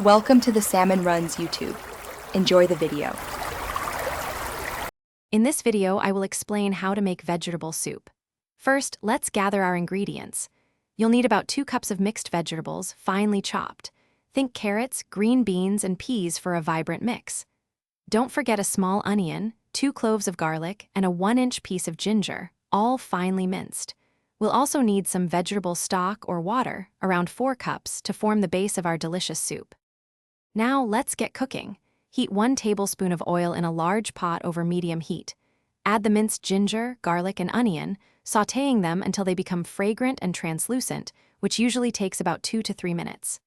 Welcome to the Salmon Runs YouTube. Enjoy the video. In this video, I will explain how to make vegetable soup. First, let's gather our ingredients. You'll need about 2 cups of mixed vegetables, finely chopped. Think carrots, green beans, and peas for a vibrant mix. Don't forget a small onion, 2 cloves of garlic, and a 1-inch piece of ginger, all finely minced. We'll also need some vegetable stock or water, around 4 cups, to form the base of our delicious soup. Now let's get cooking. Heat 1 tablespoon of oil in a large pot over medium heat. Add the minced ginger, garlic, and onion, sautéing them until they become fragrant and translucent, which usually takes about 2 to 3 minutes.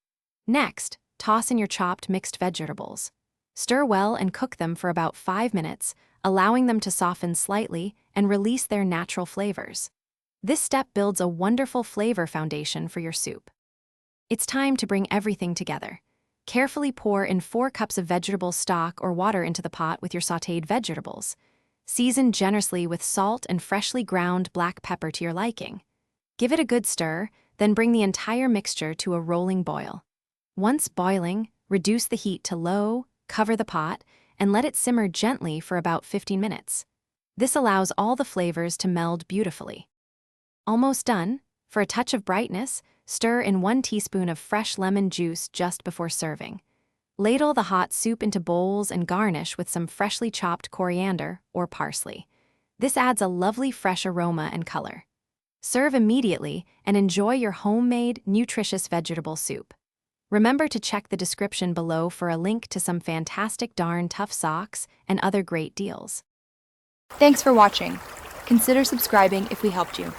Next, toss in your chopped mixed vegetables. Stir well and cook them for about 5 minutes, allowing them to soften slightly and release their natural flavors. This step builds a wonderful flavor foundation for your soup. It's time to bring everything together. Carefully pour in 4 cups of vegetable stock or water into the pot with your sautéed vegetables. Season generously with salt and freshly ground black pepper to your liking. Give it a good stir, then bring the entire mixture to a rolling boil. Once boiling, reduce the heat to low, cover the pot, and let it simmer gently for about 15 minutes. This allows all the flavors to meld beautifully. Almost done. For a touch of brightness, stir in 1 teaspoon of fresh lemon juice just before serving. Ladle the hot soup into bowls and garnish with some freshly chopped coriander or parsley. This adds a lovely fresh aroma and color. Serve immediately and enjoy your homemade, nutritious vegetable soup. Remember to check the description below for a link to some fantastic darn tough socks and other great deals. Thanks for watching. Consider subscribing if we helped you.